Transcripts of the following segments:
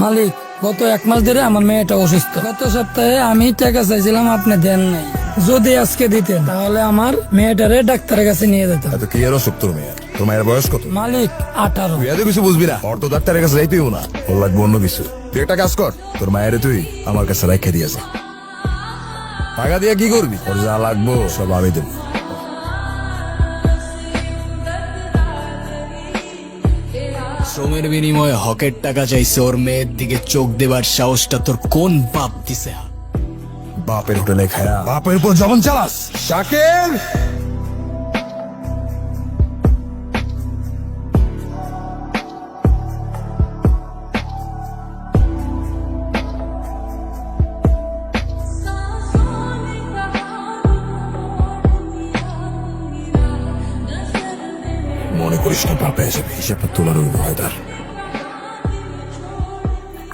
মালিক, গত 1 মাস ধরে আমার মেয়েটা অসুস্থ। গত সপ্তাহে আমি টাকা চাইছিলাম, আপনি দেন নাই। যদি আজকে দিতেন তাহলে আমার মেয়েটারে ডাক্তারের কাছে নিয়ে যেতাম। এত কি আর অসুখ তোর মেয়ে? তোর মায়ের বয়স কত? মালিক 18। তুই এত কিছু বুঝবি না। ওর তো ডাক্তারের কাছে যাইতেও না, ওর লাগবে অন্য কিছু। তুই একটা কাজ কর, তোর মায়ের তুই আমার কাছে রাখা দিয়েছে। টাকা দিয়ে কি করবি? ওর যা লাগবো সব আমি দেবো। শ্রমের বিনিময়ে হকের টাকা চাইছে, ওর মেয়ের দিকে চোখ দেবার সাহসটা তোর কোন বাপ দিছে? বাপের হোটেলে খায়া বাপের উপর জবন চালাস শাকিল। মনে করিস না বাপে যাবে, হিসাবটা তোলার ওই ভয়দার।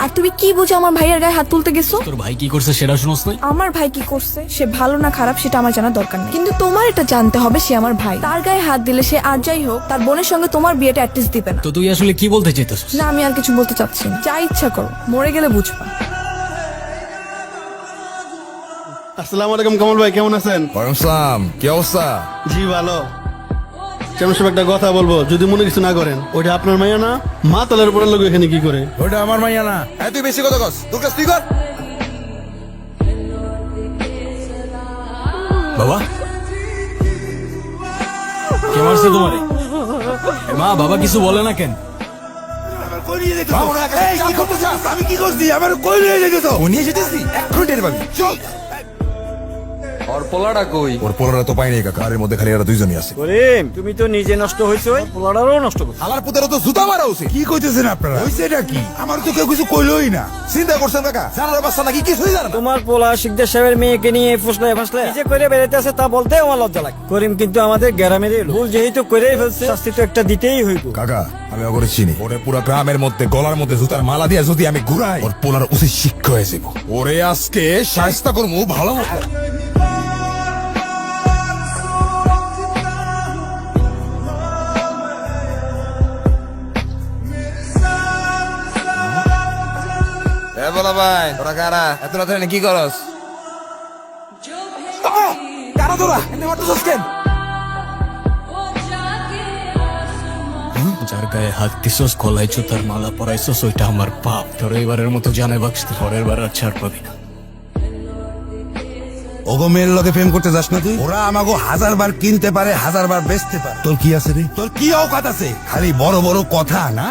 আর তুমি কি বুঝো আমার ভাইয়ের গায়ে হাত তুলতে গেছো? তোর ভাই কি করছে সেটা শুনোস নাই? আমার ভাই কি করছে সে ভালো না খারাপ সেটা আমার জানা দরকার নেই, কিন্তু তোমার এটা জানতে হবে সে আমার ভাই। তার গায়ে হাত দিলে সে আর যাই হোক তার বোনের সঙ্গে তোমার বিয়েটা অ্যাটলিস্ট দিবে না। তো তুই আসলে কি বলতে চাইতেছিস? না, আমি আর কিছু বলতে চাচ্ছি না। যা ইচ্ছা করো, মরে গেলে বুঝবা। আসসালামু আলাইকুম কমল ভাই, কেমন আছেন? ওয়ালাইকুম সালাম, কি অবস্থা? জি ভালো। কেমন সব একটা কথা বলবো, যদি মনে কিছু না করেন। ওইটা আপনার মাইয়া না? মা তালের উপরের লোক এখানে কি করে? ওটা আমার মাইয়া না। তুই বেশি কথা কস, তোর কাছ তুই কর। বাবা কে মারছে তোমারে? মা বাবা কিছু বলে না কেন? আমি কি করছি? আমার কই নিয়ে যেতেছ? ও নিয়ে যেতেছি, এখন টের পাবি। চল। ওর পোলাটা কই? ওর পোলারা তো পাইনি কাকা, আর এর মধ্যে খালি এরা দুইজনই আছে। করিম, তুমি তো নিজে নষ্ট হয়েছো, পোলাটারও নষ্ট করছো। আলার পুতেরা তো জুতা মারা উচিত। কি কইতেছেন আপনারা? হইছে এটা কি? আমার তো কেউ কিছু কইলই না। চিন্তা করছেন কাকা, জানার বাচ্চা নাকি কিছুই জানে না। তোমার পোলা শিকদার সাহেবের মেয়েকে নিয়ে ফুসলায় ফাসলায় নিজে করে বেড়াতে আছে, তা বলতে আমার লজ্জা লাগে। করিম কিন্তু আমাদের গ্রামের ভুল যেহেতু করেই ফেলছে, শাস্তি তো একটা দিতেই হইব। কাকা, আমি অগরে চিনি। ওরে পুরো গ্রামের মধ্যে গলার মধ্যে জুতার মালা দিয়ে যদি আমি ঘুরাই, ওর পোলার উচিত শিক্ষা হয়ে যাব। ওরে আজকে শায়েস্তা করবো ভালো মতো। বলা ভাই, তোরা কারা? এত রাতে কি করস? কারা তোরা? এনে মারতেছস কেন? যার গায়ে হাত দিছস, গলায় জুতার মালা পরাইছস, ওইটা আমার পাপ। তোর এবারের মতো জানে বাক্স, পরের বার আর ছাড় পাবি না। ওগো মেয়ের লগে প্রেম করতে যাস না তুই? ওরা আমাগো 1000 বার কিনতে পারে, 1000 বার বেচতে পারে। তোর কি আছে রে? তোর কি অকাত আছে? খালি বড় বড় কথা না?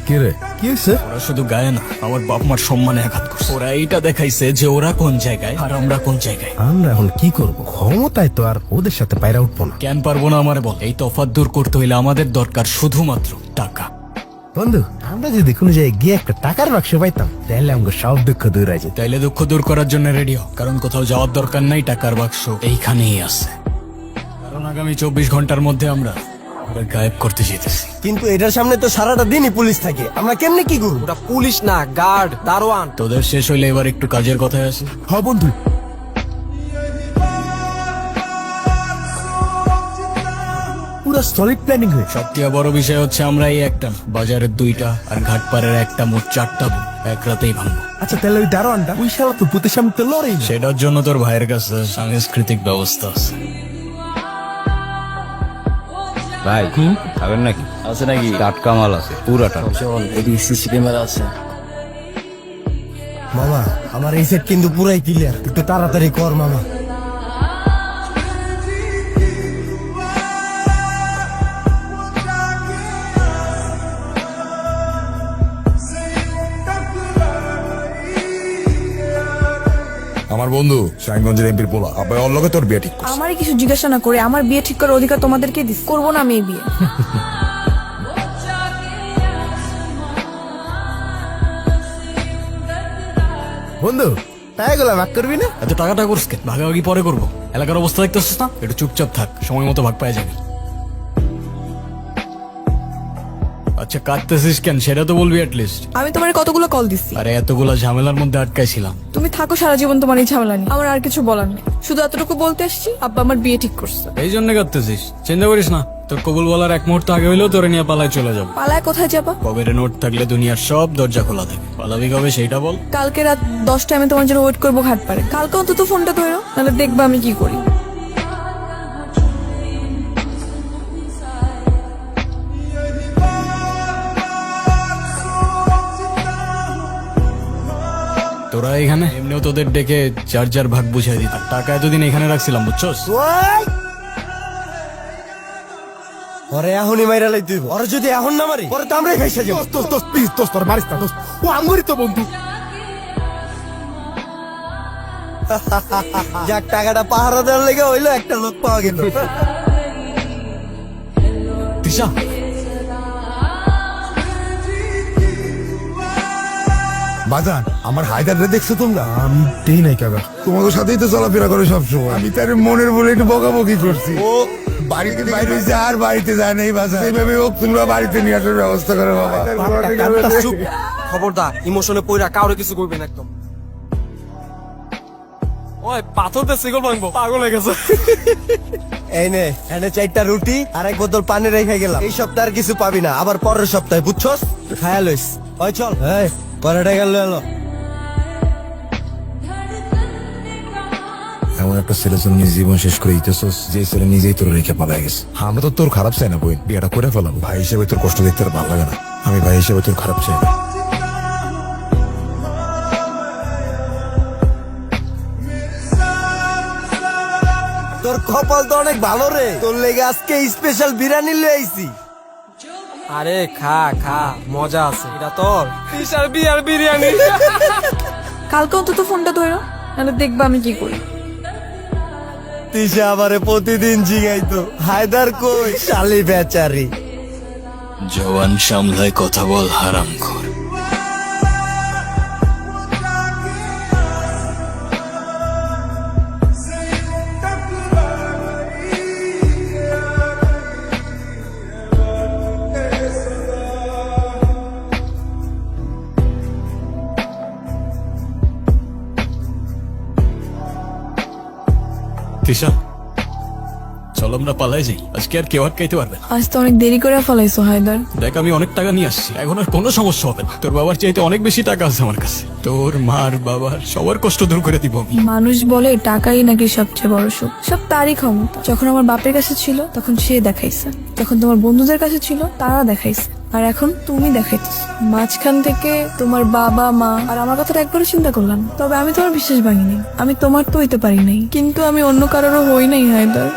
কি রে, কি হয়েছে? ওরা শুধু গায়ে না, আমার বাপ মার সম্মানে আঘাত করছে। ওরা এইটা দেখাইছে যে ওরা কোন জায়গায় আর আমরা কোন জায়গায়। আমরা এখন কি করব? ক্ষমতায় তো আর ওদের সাথে পায়রা উঠবো না। কেন পারবো না আমারে বল? এই তফাৎ দূর করতে হইলে আমাদের দরকার শুধুমাত্র টাকা। বন্ধু, আমরা যদি কোনো জায়গায় গিয়ে একটা টাকার বাক্স পাইতাম তাহলে আমাকে সব দুঃখ দূর হয়ে যেত। তাইলে দুঃখ দূর করার জন্য রেডি হও, কারণ কোথাও যাওয়ার দরকার নাই, টাকার বাক্স এইখানেই আছে। কারণ আগামী 24 ঘন্টার মধ্যে আমরা ওরা গায়েব করতে যেতেছি। কিন্তু এটার সামনে তো সারাটা দিনই পুলিশ থাকে, আমরা কেমনে কি করবো? ওটা পুলিশ না, গার্ড, দারোয়ান। তোদের শেষ হইলে এবার একটু কাজের কথায় আছে। হ্যাঁ বন্ধু, পুরো সলিড প্ল্যানিং হয়ে সবথেকে বড় বিষয় হচ্ছে আমরা এই একটা বাজারের 2টা আর ঘাটপাড়ের একটা, মোট 4টা এক রাতেই ভাঙবো। আচ্ছা তাহলে ওই দারোয়ানটা ওই শালা তো পুতের সামনে তো লড়াই না। সেটার জন্য তোর ভাইয়ের কাছে সাংস্কৃতিক ব্যবস্থা আছে। ভাই খাবেন নাকি? আছে নাকি? টাটকা মাল আছে, পুরাটা। চল, এদিকে সিসি ক্যামেরা আছে। মামা, আমার এই সেট কিন্তু পুরাই ক্লিয়ার, একটু তাড়াতাড়ি কর মামা। আমার বন্ধু শাহিনগঞ্জের এমপির পোলা, আবার ওর লগে তোর বিয়ে ঠিক করছে। আমারই কিছু জিজ্ঞাসা না করে আমার বিয়ে ঠিক করার অধিকার তোমাদেরকে দিস। করবো না আমি এই বিয়ে। বন্ধু, টাকাগুলো ভাগ করবি না? এত টাকাটা করছ কেন? ভাগাভাগি পরে করবো। এলাকার অবস্থা দেখতেছিস না? একটু চুপচাপ থাক, সময় মতো ভাগ পাওয়া যাবে। আচ্ছা কাঁদতেছিস কেন সেটা তো বলবি লিস্ট। আমি তোমার কতগুলো কল দিচ্ছি, আরে এতগুলা ঝামেলার মধ্যে আটকাইছিলাম। তুমি থাকো সারা জীবন তোমার এই ঝামেলা নিয়ে। আমার আর কিছু বলার নেই, শুধু এতটুকু বলতে এসেছি আব্বা আমার বিয়ে ঠিক করছে। এই জন্য কাঁদতেছিস, চিন্তা করিস না। তোর কবুল বলার এক মুহূর্ত আগে হইলেও তোরে নিয়ে পালায় চলে যাবো। পালায় কোথায় যাবা? কবের নোট থাকলে দুনিয়ার সব দরজা খোলা থাকে। পালাবি কবে সেইটা বল। কালকে রাত 10টায় আমি তোমার জন্য ওয়েট করবো ঘাট পারে। কালকে অন্তত ফোনটা ধরো, নাহলে দেখবা আমি কি করি। তোরা এখানে এমনিও তোদের ডেকে যার যার ভাগ বুঝাই দিত। আর টাকা এতদিন এখানে রাখছিলাম বুঝছস। ওরে এখনই মাইরা লাই তুই, ওরে যদি এখন না মারি পরে তো আমরাই খাইসা যাবো। প্লিজ দোস্ত তোর মারিস না দোস্ত, ও আমগরি তো বন্ধু। যাক টাকাটা পাহারা দেওয়ার লেগে হইলো, একটা লোক পাওয়া গেল। তিশা বাজান আমার হায়দারে দেখছো তোমরা? আমি দেই নাই কাকা। তোমাদের সাথেই তো চলাফেরা করে সবসময়। আমি তার মনের বলে একটু বকাবকি করছি। ও বাড়িতে বাইরে হয়েছে আর বাড়িতে যায় নাই বাজার। এইভাবে হোক তোমরা বাড়িতে নিয়ে আসার ব্যবস্থা করো বাবা। খবরদার ইমোশনে পইরা কাউরে কিছু করবেন একদম। ওই পাথর দিয়ে সিগল ভাঙবো, পাগল হয়ে গেছে। এই নে এনে 4টা রুটি আর এক বোতল পানি রেখে গেলাম। এই সপ্তাহে আর কিছু পাবি না, আবার পরের সপ্তাহে বুঝছস? খায়া লইস। ওই চল, এই পরেটা গেল এলো। এমন একটা ছেলের জন্য নিজের জীবন শেষ করে দিতেছস যে ছেলে নিজেই তোর রেখে পালাই গেছে। আমরা তো তোর খারাপ চাই না বই, বিয়েটা করে ফেলাম। ভাই হিসেবে তোর কষ্ট দেখতে আর ভালো লাগে না। আমি ভাই হিসেবে তোর খারাপ চাই না। তোর কপাল তো অনেক ভালো রে, তোর লেগে আজকে স্পেশাল বিরিয়ানি লয়ে আইছি। আরে খা খা, মজা আছে এটা তোর স্পেশাল বিরিয়ানি। কালকে অন্তত ফোনটা ধরো, নাহলে দেখবা আমি কি করি। তিশা আমারে প্রতিদিন জিগাইতো হায়দার কই, শালি বেচারি। জওয়ান সামলায় কথা বল হারাম কর। তিশা চল আমরা পালাই যাই, আজকে আর কেউ আটকাইতে পারবে না। আজ তো অনেক দেরি করে ফেলাইছো হায়দার। দেখ আমি অনেক টাকা নিয়ে আসছি, এখন আর কোনো সমস্যা হবে না। তোর বাবার চাইতে অনেক বেশি টাকা আছে আমার কাছে। তোর মার বাবার সবার কষ্ট দূর করে দিব আমি। মানুষ বলে টাকাই নাকি সবচেয়ে বড় সুখ, সব তারই ক্ষমতা। যখন আমার বাপের কাছে ছিল তখন সে দেখাইছে, যখন তোমার বন্ধুদের কাছে ছিল তারা দেখাইছে, আর এখন তুমি দেখাইতেছ। মাঝখান থেকে তোমার বাবা মা আর আমার কথাটা একবারও চিন্তা করলাম না। তবে আমি তোমার বিশ্বাস ভাঙিনি, আমি তোমার তো হইতে পারি নাই, কিন্তু আমি অন্য কারোরও হই নাই হায়দার।